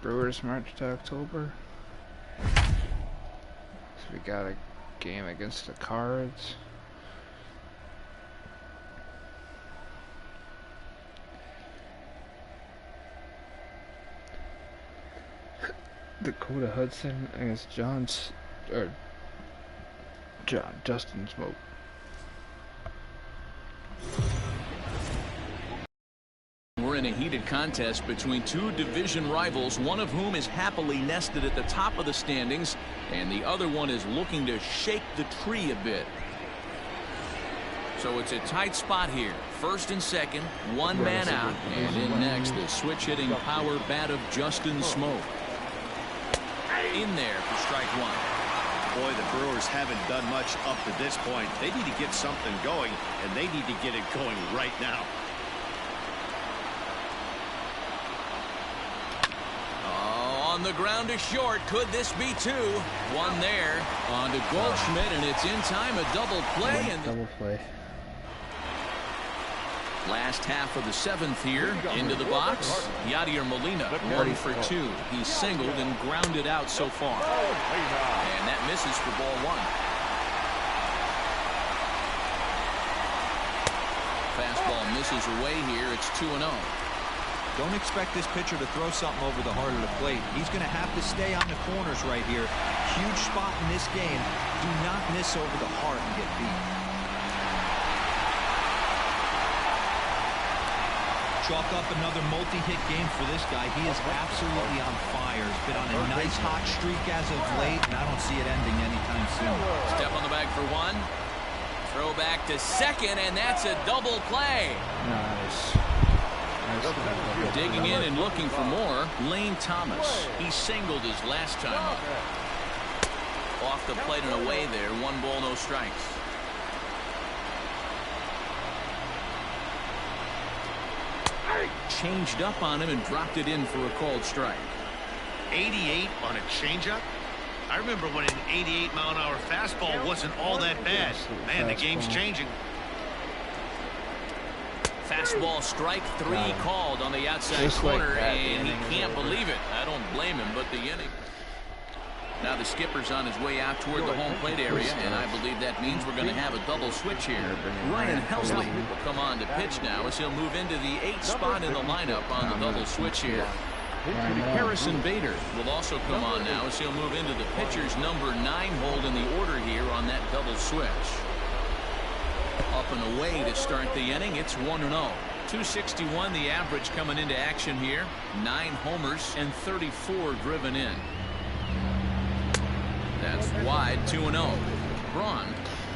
Brewers March to October. So we got a game against the Cards. Dakota Hudson against Justin Smoke. We're in a heated contest between two division rivals, one of whom is happily nested at the top of the standings, and the other one is looking to shake the tree a bit. So it's a tight spot here. First and second, one man out, and in next, the switch-hitting power bat of Justin Smoke. In there for strike one. Boy, the Brewers haven't done much up to this point. They need to get something going, and they need to get it going right now. Oh, on the ground to short. Could this be two? One there. On to Goldschmidt, and it's in time. A double play. Double play. Last half of the seventh here. Into the box. Yadier Molina, 1 for 2. He's singled and grounded out so far. And that misses for ball one. Fastball misses away here. It's 2-0. Don't expect this pitcher to throw something over the heart of the plate. He's going to have to stay on the corners right here. Huge spot in this game. Do not miss over the heart and get beat. Chalk up another multi-hit game for this guy. He is absolutely on fire. He's been on a nice hot streak as of late, and I don't see it ending anytime soon. Step on the bag for one. Throw back to second, and that's a double play. Nice. Digging in and looking for more, Lane Thomas. He singled his last time up. Off the plate and away there. 1 ball, no strikes. Changed up on him and dropped it in for a called strike. 88 on a changeup? I remember when an 88-mile-an-hour fastball wasn't all that bad. Man, the game's changing. Fastball strike 3 called on the outside corner, and he can't believe it. I don't blame him, but the inning. Now the skipper's on his way out toward the home plate area, and I believe that means we're going to have a double switch here. Ryan Helsley will come on to pitch now as he'll move into the 8th spot in the lineup on the double switch here. Harrison Bader will also come on now as he'll move into the pitcher's number 9 hold in the order here on that double switch. Up and away to start the inning. It's 1-0. 261 the average coming into action here. 9 homers and 34 driven in. That's wide. 2-0. Braun,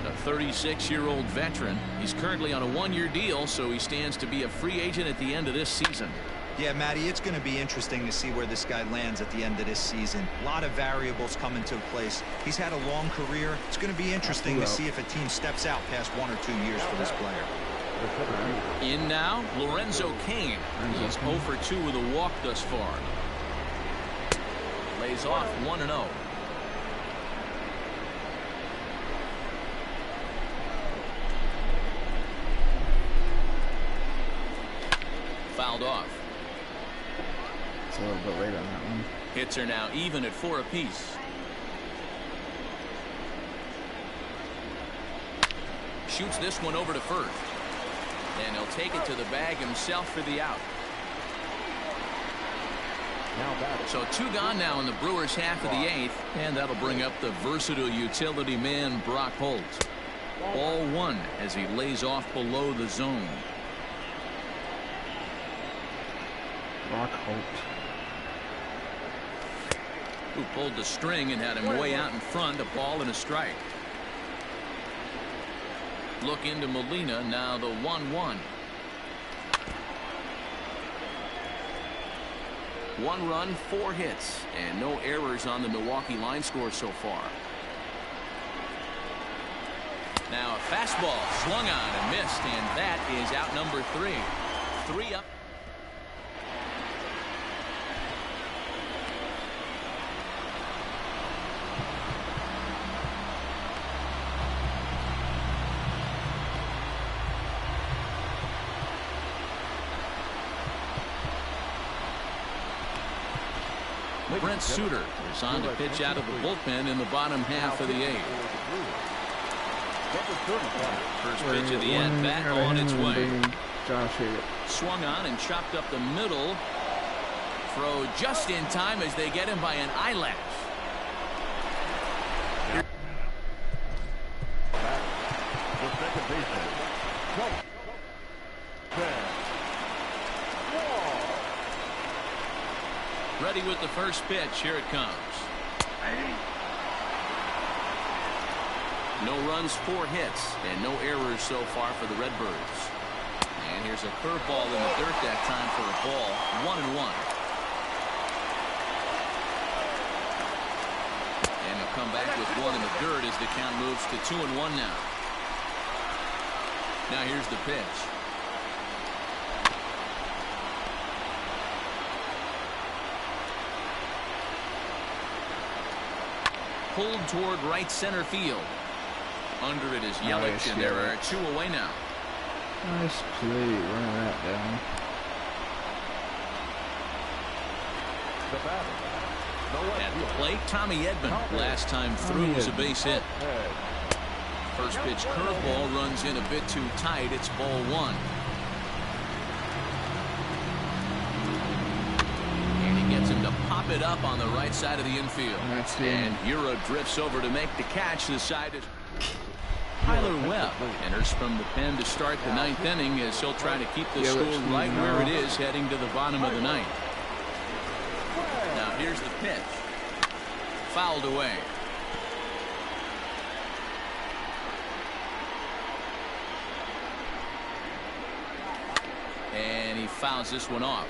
a 36-year-old veteran. He's currently on a 1-year deal, so he stands to be a free agent at the end of this season. Yeah, Matty, it's going to be interesting to see where this guy lands at the end of this season. A lot of variables come into place. He's had a long career. It's going to be interesting to see if a team steps out past 1 or 2 years for this player. In now, Lorenzo Cain. He's 0 for 2 with a walk thus far. Lays off 1-0. Fouled off. It's a little bit late on that one. Hits are now even at 4 apiece. Shoots this one over to first. And he'll take it to the bag himself for the out. So 2 gone now in the Brewers half of the 8th. And that'll bring up the versatile utility man Brock Holt. Ball 1 as he lays off below the zone. Brock Holt. Who pulled the string and had him way out in front. A ball and a strike. Look into Molina now. The 1-1. 1 run, 4 hits, and no errors on the Milwaukee line score so far. Now a fastball swung on and missed, and that is out number 3. 3 up. Brent Suter is on to pitch out of the bullpen in the bottom half of the 8th. First pitch of the at-bat on its way. Swung on and chopped up the middle. Throw just in time as they get him by an eyelash. Ready with the first pitch. Here it comes. No runs, 4 hits, and no errors so far for the Redbirds. And here's a curveball in the dirt that time for a ball. 1-1. And they'll come back with 1 in the dirt as the count moves to 2-1 now. Now here's the pitch. Pulled toward right center field. Under it is Yelich, and there are 2 away now. Nice play, running that down. At the plate, Tommy Edman. Last time through was a base hit. First pitch curveball runs in a bit too tight. It's ball 1. To pop it up on the right side of the infield. And Ura drifts over to make the catch. The side is Tyler Webb enters from the pen to start the 9th inning as he'll try to keep the score right where it is heading to the bottom of the 9th. Now here's the pitch. Fouled away. And he fouls this one off.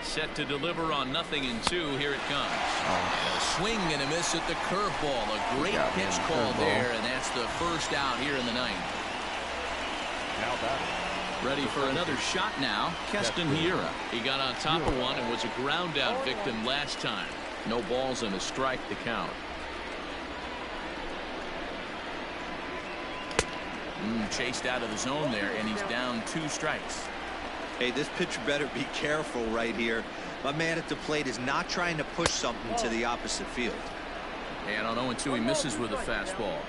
Set to deliver on 0-2. Here it comes. A swing and a miss at the curveball. A great pitch call there, and that's the first out here in the 9th. Ready for another shot now. Keston Hiura. He got on top of one and was a ground out victim last time. No balls and a strike to count. Chased out of the zone there, and he's down 2 strikes. Hey, this pitcher better be careful right here. My man at the plate is not trying to push something to the opposite field. And on 0-2, he misses with a fastball.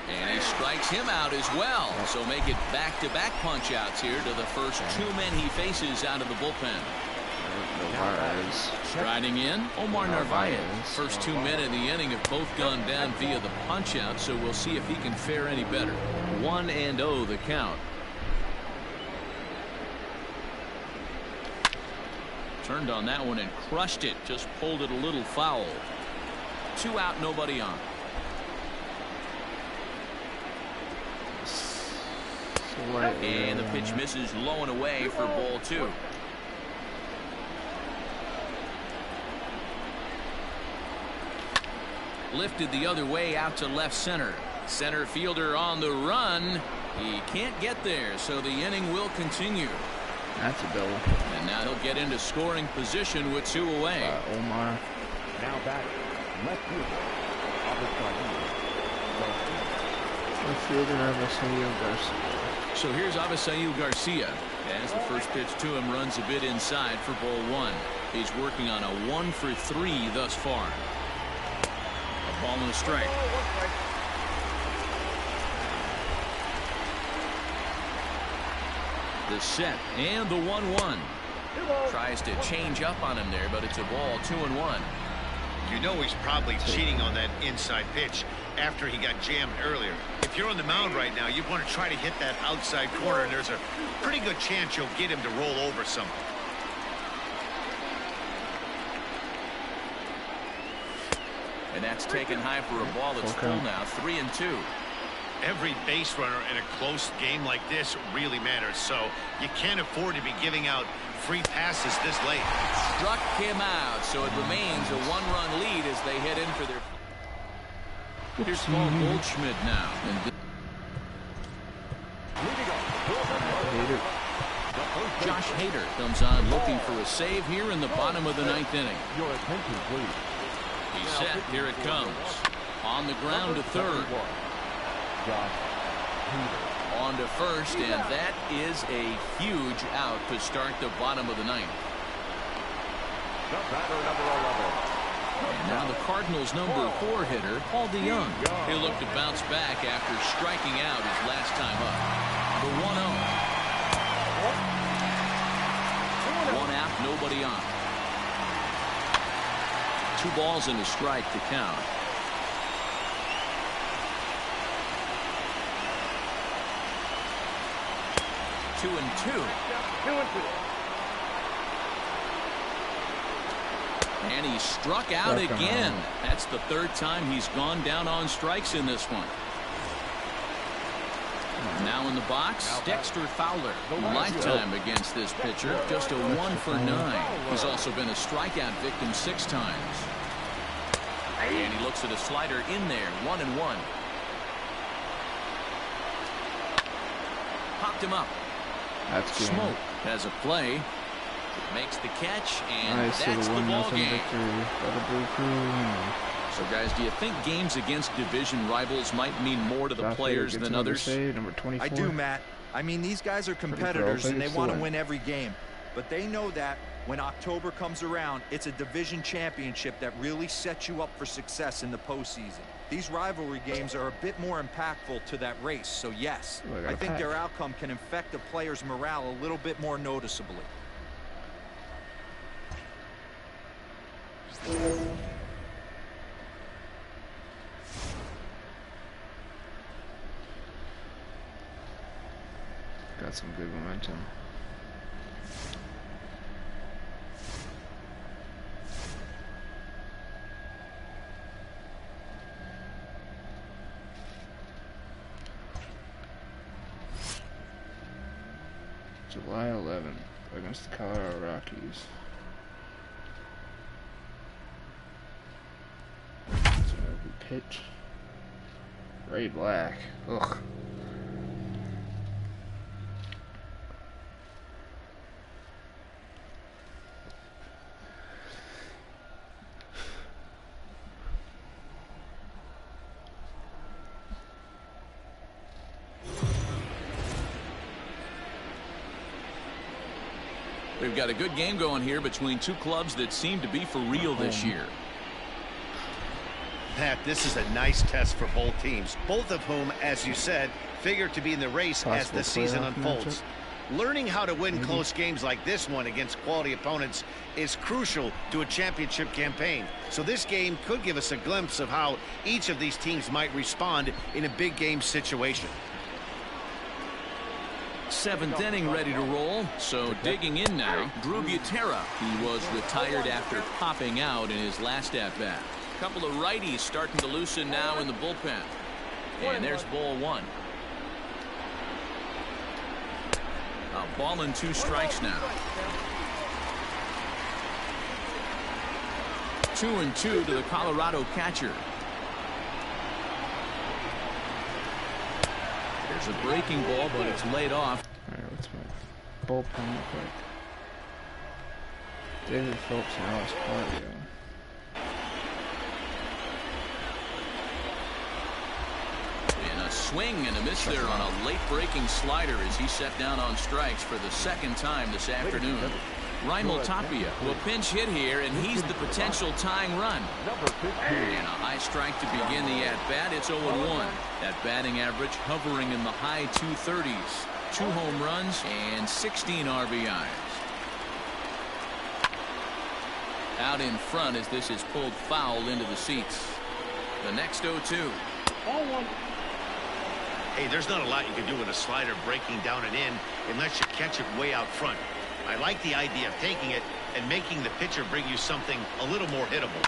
And he strikes him out as well. So make it back-to-back punch-outs here to the first 2 men he faces out of the bullpen. Striding in, Omar Narvaez. First 2 men in the inning have both gone down via the punch-out, so we'll see if he can fare any better. 1-0 the count. Turned on that one and crushed it. Just pulled it a little foul. 2 out, nobody on. And the pitch misses low and away for ball 2. Lifted the other way out to left center. Center fielder on the run. He can't get there, so the inning will continue. That's a double. And now he'll get into scoring position with 2 away. Omar. Now back, left fielder, Left fielder Avisail Garcia. So here's Avisail Garcia. As the first pitch to him runs a bit inside for ball 1. He's working on a 1 for 3 thus far. A ball and a strike. The set and the 1-1. Tries to change up on him there, but it's a ball. 2-1. You know he's probably cheating on that inside pitch after he got jammed earlier. If you're on the mound right now, you want to try to hit that outside corner, and there's a pretty good chance you'll get him to roll over something. And that's taken high for a ball that's full now. 3-2. Every base runner in a close game like this really matters, so you can't afford to be giving out free passes this late. Struck him out, so it remains a 1-run lead as they head in for their. Here's Paul Goldschmidt now. And Josh Hader comes on looking for a save here in the bottom of the 9th inning. Your attention, please. He's set. Here it comes. On the ground to third. On to first, and that is a huge out to start the bottom of the ninth. The batter, number 11. And now the Cardinals' number 4 hitter, Paul DeYoung. He'll look to bounce back after striking out his last time up. The 1-0. One out, nobody on. 2 balls and a strike to count. 2-2. And he struck out again. That's the 3rd time he's gone down on strikes in this one. Now in the box, Dexter Fowler. Lifetime against this pitcher, just a 1 for 9. He's also been a strikeout victim 6 times. And he looks at a slider in there, 1-1. Popped him up. That's good. Smoke has a play. Makes the catch, and Nice that's the ball game. victory for the Blue Crew. So, guys, do you think games against division rivals might mean more to the players than others? Save, number 24. I do, Matt. I mean, these guys are competitors, and they want to win every game. But they know that when October comes around, it's a division championship that really sets you up for success in the postseason. These rivalry games are a bit more impactful to that race. So, yes, I think their outcome can affect the players' morale a little bit more noticeably. Got some good momentum. July 11th against the Colorado Rockies. Pitch. Ray Black. Ugh. We've got a good game going here between 2 clubs that seem to be for real this year. Pat, this is a nice test for both teams, both of whom, as you said, figure to be in the race as the season unfolds. Learning how to win close games like this one against quality opponents is crucial to a championship campaign. So this game could give us a glimpse of how each of these teams might respond in a big game situation. 7th inning ready to roll. So digging in now, Drew Butera. He was retired after popping out in his last at-bat. Couple of righties starting to loosen now in the bullpen. And there's ball 1. A ball and 2 strikes now. 2-2 to the Colorado catcher. There's a breaking ball, but it's laid off. All right, what's my bullpen look like? David Phillips and Alex Claudio. Swing and a miss there on a late breaking slider as he set down on strikes for the 2nd time this afternoon. Raimel Tapia will pinch hit here, and he's the potential tying run. And a high strike to begin the at-bat. It's 0-1. That batting average hovering in the high 230s. 2 home runs and 16 RBIs. Out in front as this is pulled foul into the seats. The next 0-2. Hey, there's not a lot you can do with a slider breaking down and in unless you catch it way out front. I like the idea of taking it and making the pitcher bring you something a little more hittable.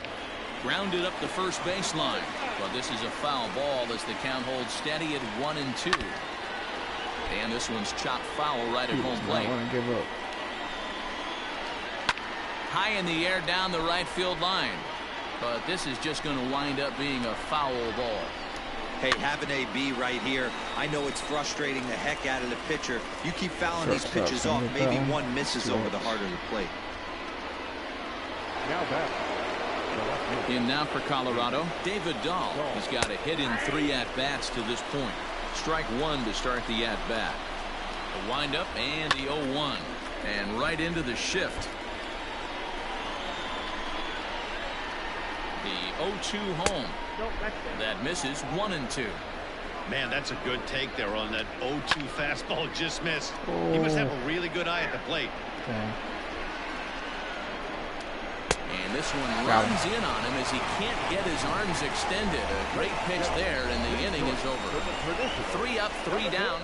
Grounded up the first baseline. But this is a foul ball as the count holds steady at 1-2. And this one's chopped foul right at home plate. I want to give up. High in the air down the right field line. But this is just going to wind up being a foul ball. Hey, have an AB right here. I know it's frustrating the heck out of the pitcher. You keep fouling these pitches off, maybe one misses over the heart of the plate. Now back, In now for Colorado, David Dahl. He's got a hit in 3 at-bats to this point. Strike 1 to start the at-bat. The windup and the 0-1. And right into the shift. The 0-2 home. That misses 1-2. Man, that's a good take there on that 0-2 fastball just missed. He must have a really good eye at the plate. Okay. And this one runs in on him as he can't get his arms extended. A great pitch there, and the inning is over. 3 up, 3 down.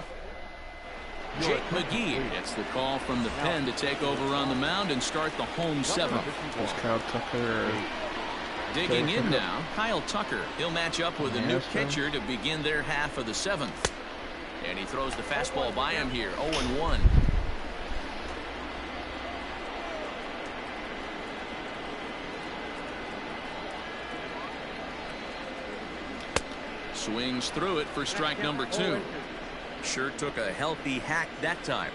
Jake McGee gets the call from the pen to take over on the mound and start the home 7th. Is Kyle Tucker? Digging in now, Kyle Tucker. He'll match up with a new pitcher to begin their half of the 7th. And he throws the fastball by him here, 0-1. Swings through it for strike number 2. Sure took a healthy hack that time.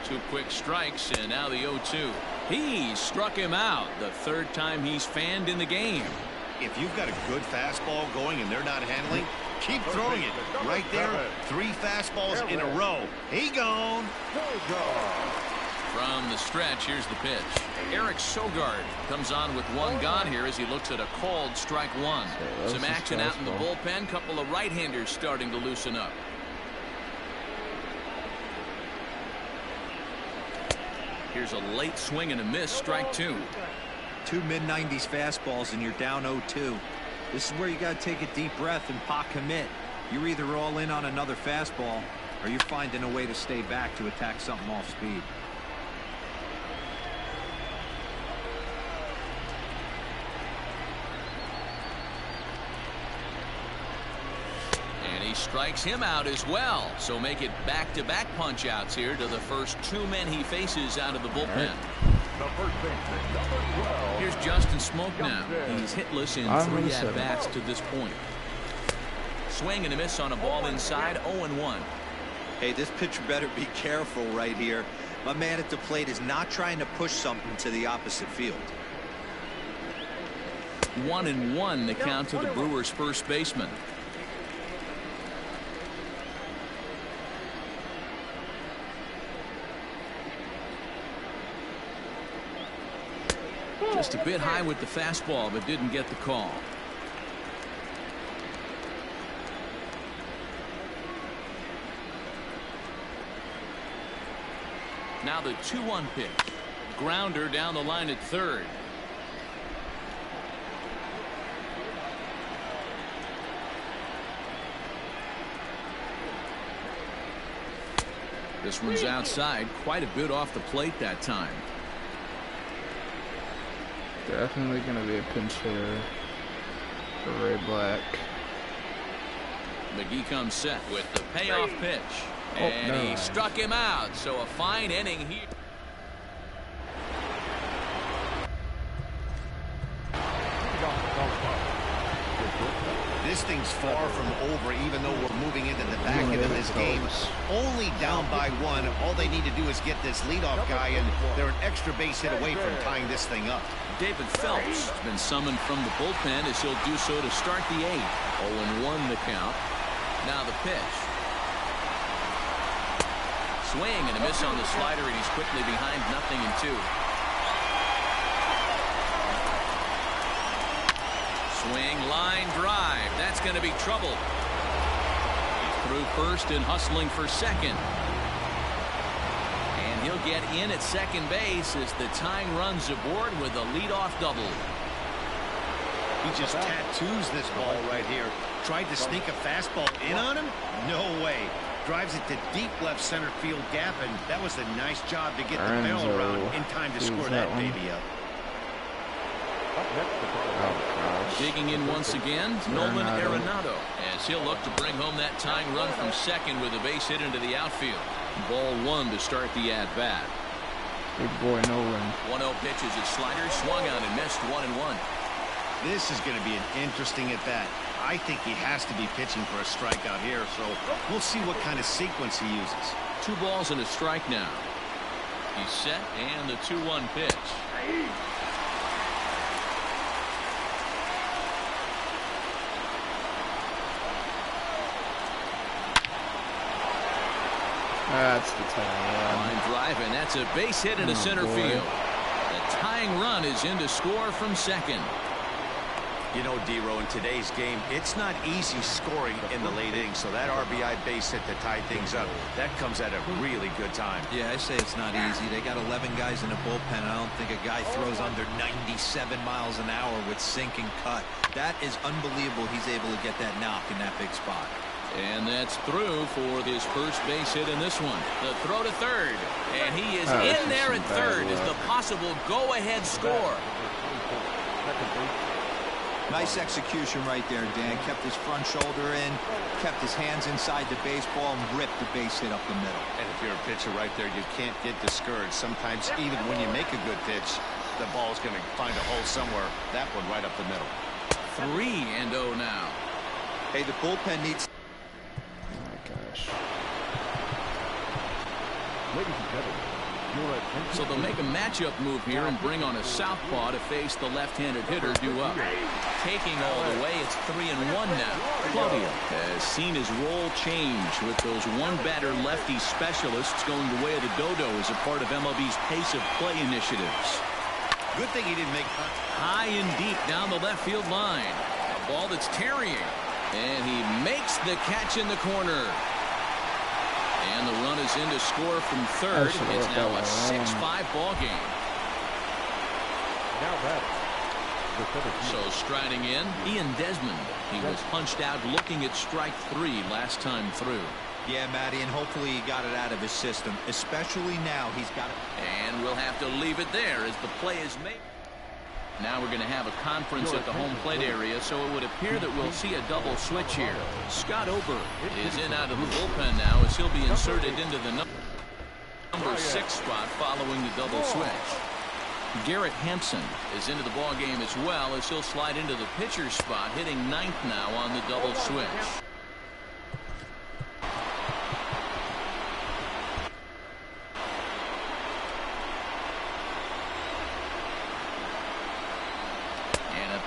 Two quick strikes, and now the 0-2. He struck him out the 3rd time he's fanned in the game. If you've got a good fastball going and they're not handling, keep throwing it. Right there, 3 fastballs in a row. He gone. From the stretch, here's the pitch. Eric Sogard comes on with 1 gone here as he looks at a called strike 1. Some action out in the bullpen. Couple of right-handers starting to loosen up. Here's a late swing and a miss, strike 2. 2 mid-90s fastballs and you're down 0-2. This is where you got to take a deep breath and pot commit. You're either all in on another fastball or you're finding a way to stay back to attack something off speed. He strikes him out as well, so make it back-to-back punch-outs here to the first 2 men he faces out of the bullpen. Here's Justin Smoke now. He's hitless in 3 at-bats to this point. Swing and a miss on a ball inside, 0-1. Hey, this pitcher better be careful right here. My man at the plate is not trying to push something to the opposite field. 1-1 the count to the Brewers' first baseman. Just a bit high with the fastball, but didn't get the call. Now the 2-1 pitch. Grounder down the line at 3rd. This one's outside, quite a bit off the plate that time. Definitely going to be a pinch hitter for Ray Black. McGee comes set with the payoff pitch. And he struck him out. So a fine inning here. This thing's far from over, even though we're moving into the back end of this game. Only down by 1. All they need to do is get this leadoff guy, and they're an extra base hit away from tying this thing up. David Phelps has been summoned from the bullpen as he'll do so to start the 8th. 0-1 the count. Now the pitch. Swing and a miss on the slider, and he's quickly behind 0-2. Swing, line drive. That's going to be trouble. He's through first and hustling for second. And he'll get in at second base as the tying runs aboard with a leadoff double. He just tattoos this ball right here. Tried to sneak a fastball in on him? No way. Drives it to deep left center field gap, and that was a nice job to get the barrel around in time to score that baby up. Digging in once again, Nolan Arenado, as he'll look to bring home that tying run from second with a base hit into the outfield. Ball 1 to start the at-bat. Big boy Nolan. 1-0 pitch is his slider, swung on and missed 1-1. This is going to be an interesting at-bat. I think he has to be pitching for a strikeout here, so we'll see what kind of sequence he uses. 2 balls and a strike now. He's set, and the 2-1 pitch. That's the tie. Line drive, and that's a base hit into center field. The tying run is in to score from second. You know, D-Row, in today's game, it's not easy scoring in the late innings, so that RBI base hit to tie things up, that comes at a really good time. Yeah, I say it's not easy. They got 11 guys in the bullpen. I don't think a guy throws under 97 miles an hour with sink and cut. That is unbelievable. He's able to get that knock in that big spot. And that's through for his first base hit in this one. The throw to third. And he is in there at third as the possible go-ahead score. Nice execution right there, Dan. Kept his front shoulder in, kept his hands inside the baseball, and ripped the base hit up the middle. And if you're a pitcher right there, you can't get discouraged. Sometimes even when you make a good pitch, the ball's going to find a hole somewhere. That one right up the middle. 3-0 now. Hey, the bullpen needs... Oh my gosh. Ladies and gentlemen, your attention. So they'll make a matchup move here and bring on a southpaw to face the left-handed hitter due up. Taking all the way, it's 3-1 now. Claudio has seen his role change with those one-batter lefty specialists going the way of the dodo as a part of MLB's pace of play initiatives. Good thing he didn't make contact. High and deep down the left field line. A ball that's tarrying. And he makes the catch in the corner. And the run is in to score from third. It's now a 6-5 ball game. Now that. So striding in, Ian Desmond. He was punched out looking at strike 3 last time through. Yeah, Matty, and hopefully he got it out of his system. Especially now, he's got it. And we'll have to leave it there as the play is made. Now we're going to have a conference at the home plate area, so it would appear that we'll see a double switch here. Scott Ober is in out of the bullpen now as he'll be inserted into the number 6 spot following the double switch. Garrett Hampson is into the ball game as well as he'll slide into the pitcher's spot, hitting 9th now on the double switch.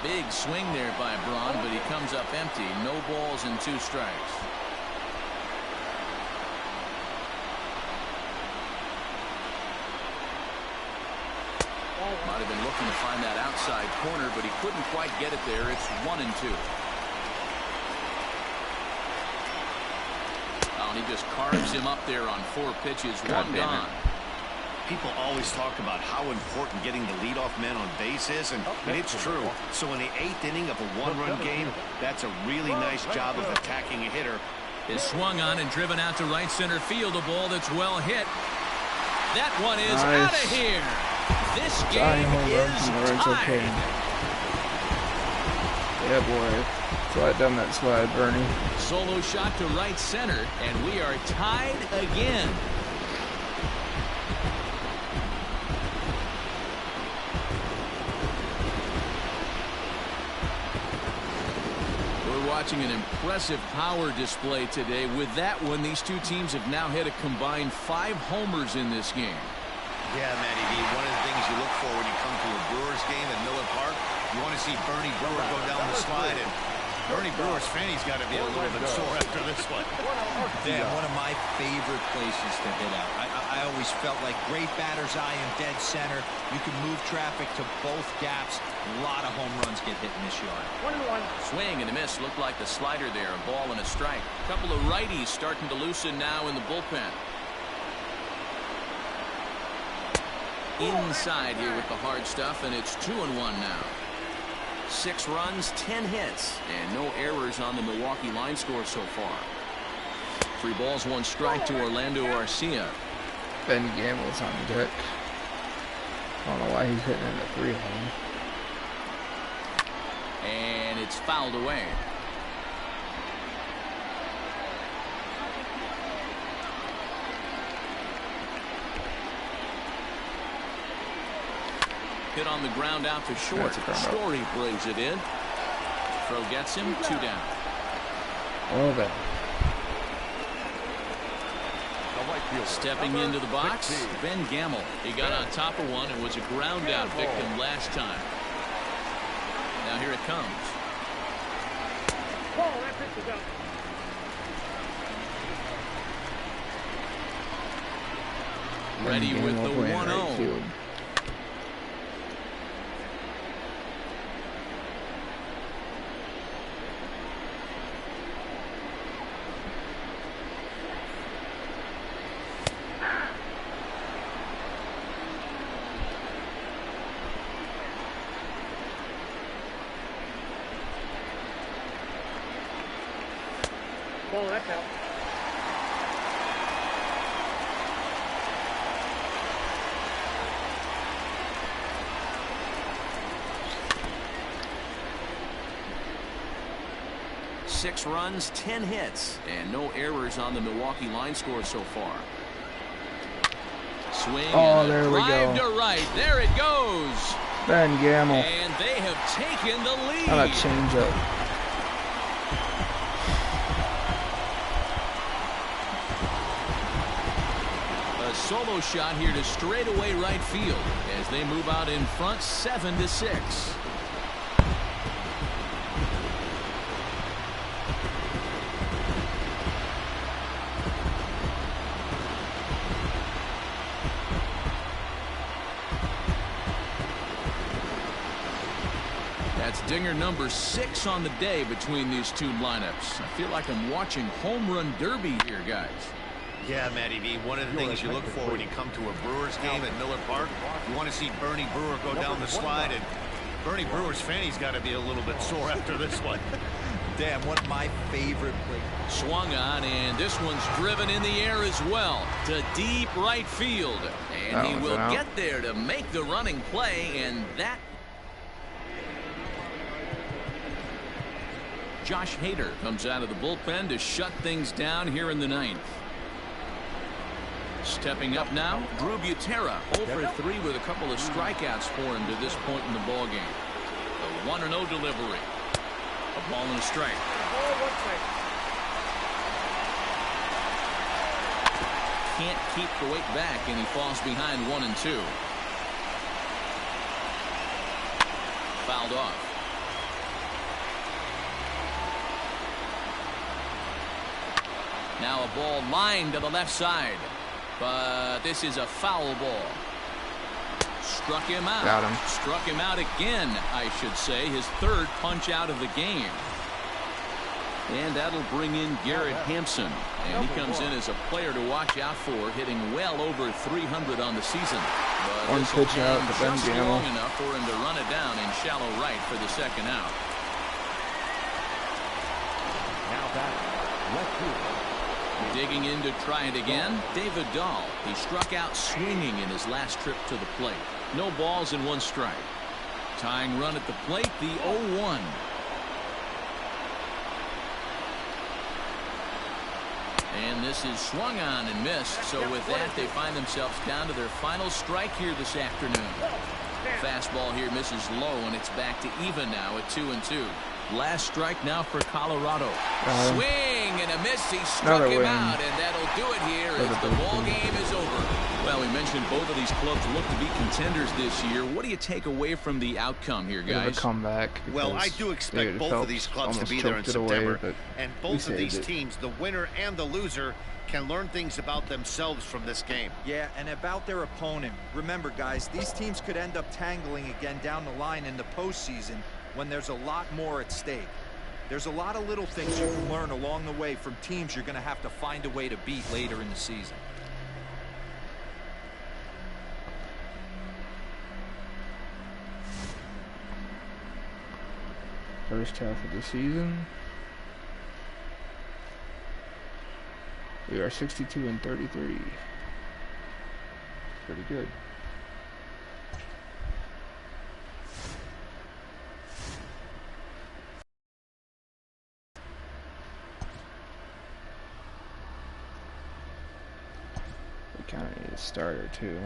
Big swing there by Braun, but he comes up empty. No balls and 2 strikes. Might have been looking to find that outside corner, but he couldn't quite get it there. It's 1-2. Oh, and he just carves him up there on 4 pitches. One gone. People always talk about how important getting the leadoff man on base is, and it's true. So in the 8th inning of a 1-run game, that's a really nice job of attacking a hitter. Is swung on and driven out to right center field. A ball that's well hit. That one is out of here. This game is tied. Yeah, boy. Slide down that slide, Bernie. Solo shot to right center, and we are tied again. Watching an impressive power display today. With that one, these two teams have now hit a combined 5 homers in this game. Yeah, Matty D, one of the things you look for when you come to a Brewers game at Miller Park, you want to see Bernie Brewer go down the slide, and Bernie Brewer's fanny's got to be a little bit sore after this one. Dan, one of my favorite places to hit out. I always felt like great batter's eye in dead center. You can move traffic to both gaps. A lot of home runs get hit in this yard. Swing and a miss. Looked like the slider there. A ball and a strike. A couple of righties starting to loosen now in the bullpen. Inside here with the hard stuff, and it's 2-1 now. 6 runs, 10 hits, and no errors on the Milwaukee line score so far. 3 balls, 1 strike to Orlando Arcia. Ben Gamble's on deck. I don't know why he's hitting in the 3-hole. And it's fouled away. Hit on the ground out to short. Story brings it in. Throw gets him. 2 down. Well then. The right fielder. Stepping into the box, 16. Ben Gamble. He got on top of one and was a ground out victim last time. Now here it comes. Ready with the 1-0. Oh, that's out. Six runs, 10 hits, and no errors on the Milwaukee line score so far. Swing and there we drive go. to right. There it goes. Ben Gamble. And they have taken the lead. On a changeup. A solo shot here to straightaway right field as they move out in front 7-6. That's dinger number 6 on the day between these two lineups. I feel like I'm watching home run derby here, guys. Yeah, Matty V, one of the things you look for when you come to a Brewers game at Miller Park, you want to see Bernie Brewer go down the slide, and Bernie Brewer's fanny's got to be a little bit sore after this one. Damn, one of my favorite plays. Swung on, and this one's driven in the air as well to deep right field. And he will get there to make the running play, and that... Josh Hader comes out of the bullpen to shut things down here in the 9th. Stepping up now, Drew Butera, 0 for 3 with a couple of strikeouts for him to this point in the ballgame. The 1-0 delivery. A ball and a strike. Can't keep the weight back, and he falls behind 1-2. Fouled off. Now a ball lined to the left side. But this is a foul ball. Struck him out. Got him. Struck him out again, I should say. His 3rd punch out of the game. And that'll bring in Garrett Hampson. And he comes in as a player to watch out for, hitting well over 300 on the season. But One pitch out, but then just Gamble. long enough for him to run it down in shallow right for the 2nd out. Now back left field. Digging in to try it again, David Dahl. He struck out swinging in his last trip to the plate. No balls and 1 strike. Tying run at the plate, the 0-1. And this is swung on and missed. So with that, they find themselves down to their final strike here this afternoon. Fastball here misses low, and it's back to even now at 2-2. Last strike now for Colorado. Swing and a miss. He struck him out, and that'll do it here as the ball game is over. Well, we mentioned both of these clubs look to be contenders this year. What do you take away from the outcome here, guys? A comeback. Well, I do expect both of these clubs to be there in September, and both of these teams, the winner and the loser, can learn things about themselves from this game. Yeah, and about their opponent. Remember, guys, these teams could end up tangling again down the line in the postseason when there's a lot more at stake. There's a lot of little things you can learn along the way from teams you're going to have to find a way to beat later in the season. First half of the season. We are 62-33. Pretty good. We kind of need a starter too.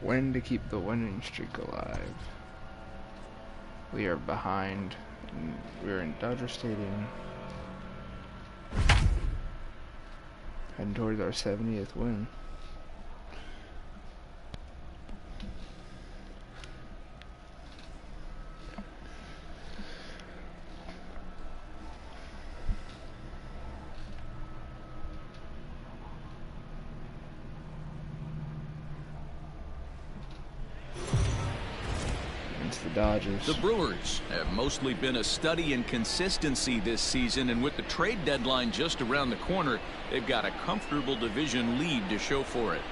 Win to keep the winning streak alive. We are behind. We're in Dodger Stadium. Heading towards our 70th win. The Dodgers. The Brewers have mostly been a study in consistency this season, and with the trade deadline just around the corner, they've got a comfortable division lead to show for it.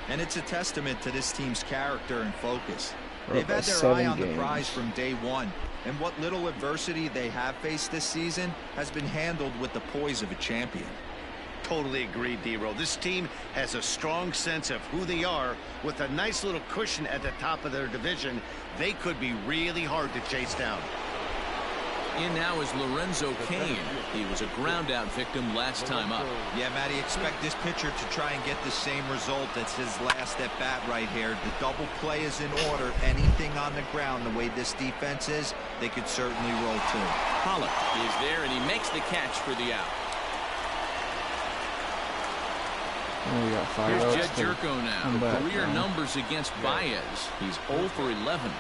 And it's a testament to this team's character and focus. We're They've up had by their eye 7 on the games. prize from day one, and what little adversity they have faced this season has been handled with the poise of a champion. Totally agree, D-Row. This team has a strong sense of who they are. With a nice little cushion at the top of their division, they could be really hard to chase down. In now is Lorenzo Cain. He was a ground-out victim last time up. Yeah, Matty, expect this pitcher to try and get the same result as his last at-bat right here. The double play is in order. Anything on the ground, the way this defense is, they could certainly roll too. Pollock is there, and he makes the catch for the out. Oh, we got 5 Here's outs Jed to Jerko now. come back Career now. numbers against Baez. He's 0 for 11.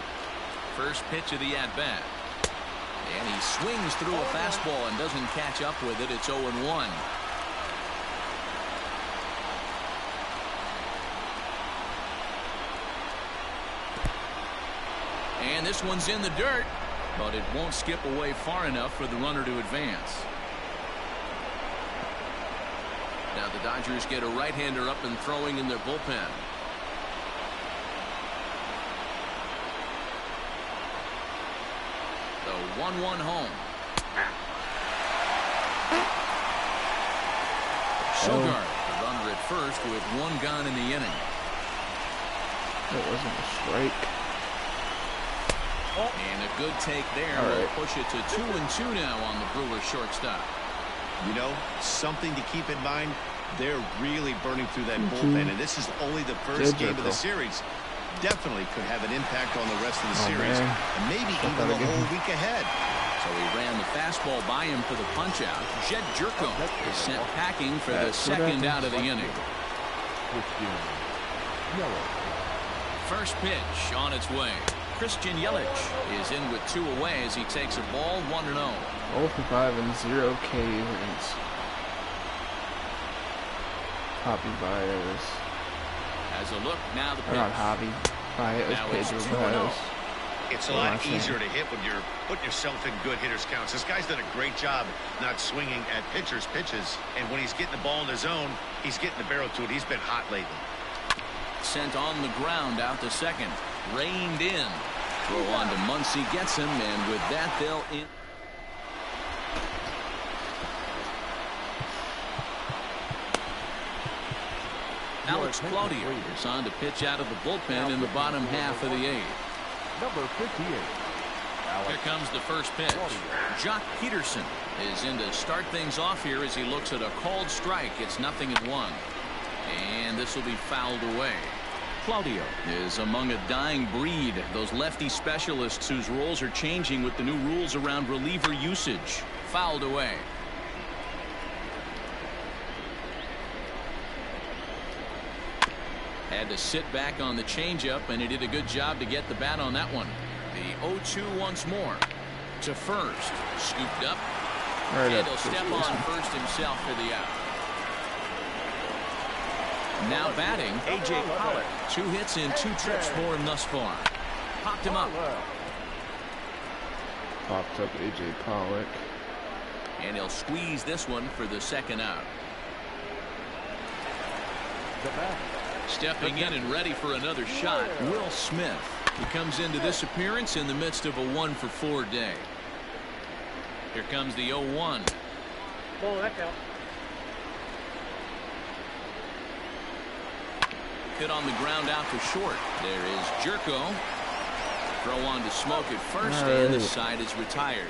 First pitch of the at-bat. And he swings through a fastball and doesn't catch up with it. It's 0-1. And this one's in the dirt, but it won't skip away far enough for the runner to advance. Now the Dodgers get a right-hander up and throwing in their bullpen. The 1-1 home. Sogard, the runner at first with 1 gone in the inning. That wasn't a strike. And a good take there All will right. push it to 2-2 now on the Brewers shortstop. You know, something to keep in mind, they're really burning through that bullpen, and this is only the first game of the series. Definitely could have an impact on the rest of the series, man. and maybe Shut even that the again. whole week ahead. So he ran the fastball by him for the punch-out. Jed Jerko is sent packing for the That's what second out happens. of the inning. First pitch on its way. Christian Yelich is in with 2 away as he takes a ball 1-0. 0 for 5 and 0 Ks against Hobby Baez. As a look now the Or not pitch. Hobby. Baez, Now it's Pedro 2-0. Baez. It's a Well, lot I see. easier to hit when you're putting yourself in good hitters' counts. This guy's done a great job not swinging at pitchers' pitches, and when he's getting the ball in his zone, he's getting the barrel to it. He's been hot lately. Sent on the ground out to second. Reined in. Throw on to Muncy gets him, and with that they'll in. Alex Claudio is on to pitch out of the bullpen in the bottom half of the 8th. Number 58. Here comes the first pitch. Jock Peterson is in to start things off here as he looks at a called strike. It's 0-1. And this will be fouled away. Claudio is among a dying breed. Those lefty specialists whose roles are changing with the new rules around reliever usage. Fouled away. Had to sit back on the changeup, and he did a good job to get the bat on that one. The 0-2 once more. To first. Scooped up. Right And up. he'll step on first himself for the out. Now batting, A.J. Pollock. 2 hits and 2 trips for him thus far. Popped him up. Popped up A.J. Pollock. And he'll squeeze this one for the second out. Stepping in and ready for another shot, Will Smith. He comes into this appearance in the midst of a 1-for-4 day. Here comes the 0-1. Ball, that count. Hit on the ground out to short. There is Jerko. Throw on to Smoke at first, and the side is retired.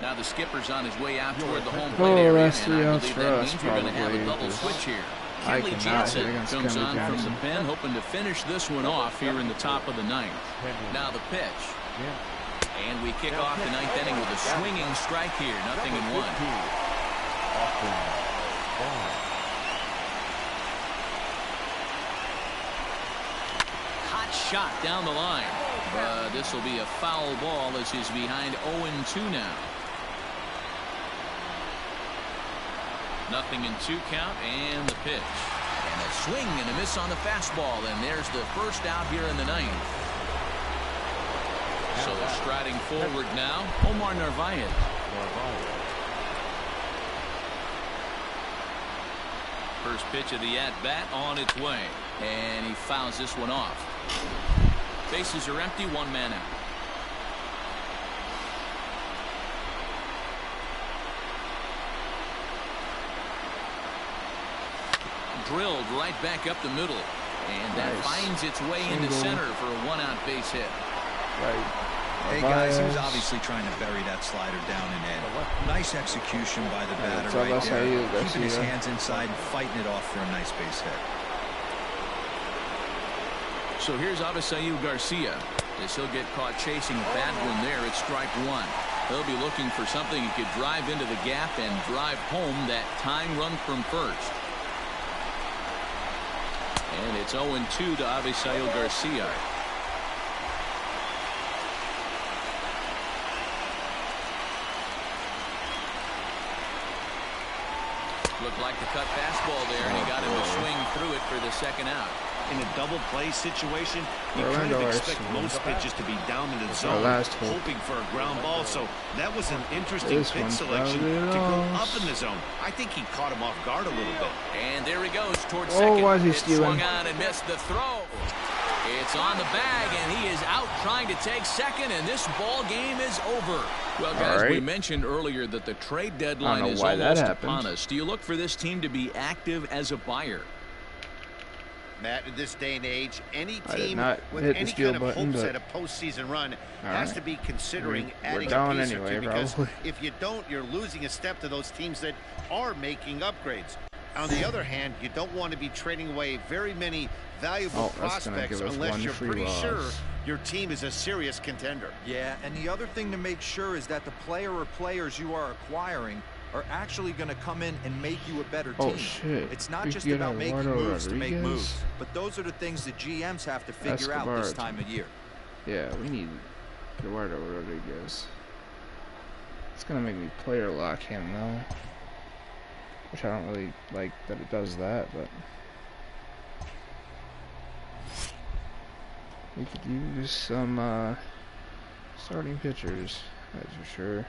Now the skipper's on his way out toward the home plate area, that's and I 3 outs believe for that us, means we're going to have a probably, double because switch here. Kenley Jansen against comes Kenley on from Jansen. the pen, hoping to finish this one off here in the top of the ninth. Now the pitch. And we kick off the ninth inning with a swinging strike here. 0-1. Hot shot down the line. But this will be a foul ball as he's behind 0-2 now. 0-2 count and the pitch. And a swing and a miss on the fastball. And there's the first out here in the ninth. So striding forward now, Omar Narvaez. First pitch of the at-bat on its way. And he fouls this one off. Bases are empty, 1 man out. Drilled right back up the middle. And that finds its way into center for a 1-out base hit. Hey guys, he was obviously trying to bury that slider down and in. Nice execution by the batter right there. Keeping his hands inside and fighting it off for a nice base hit. So here's Avisail Garcia. As he'll get caught chasing a bad one there at strike one. He'll be looking for something he could drive into the gap and drive home that tying run from first. And it's 0-2 to Avisail Garcia. Looked like the cut fastball there, and he got him to swing through it for the second out. In a double play situation, you kind of expect most pitches to be down in the zone, hoping for a ground ball. So that was an interesting pitch selection to go up in the zone. I think he caught him off guard a little bit. And there he goes towards second. Why is he It stealing? swung on and missed the throw. It's on the bag, and he is out trying to take second, and this ball game is over. Well, guys, we mentioned earlier that the trade deadline is almost upon us. Do you look for this team to be active as a buyer? Matt, in this day and age, any team with any kind of hopes at a postseason run has to be considering adding a piece or two, because if you don't, you're losing a step to those teams that are making upgrades. On the other hand, you don't want to be trading away very many valuable prospects unless you're pretty sure your team is a serious contender. Yeah, and the other thing to make sure is that the player or players you are acquiring are actually going to come in and make you a better team. It's not just about making moves to make moves, but those are the things that GMs have to figure out this time of year. Yeah, we need Eduardo Rodriguez. It's going to make me player lock him, though. Which I don't really like that it does that, but we could use some starting pitchers, that's for sure.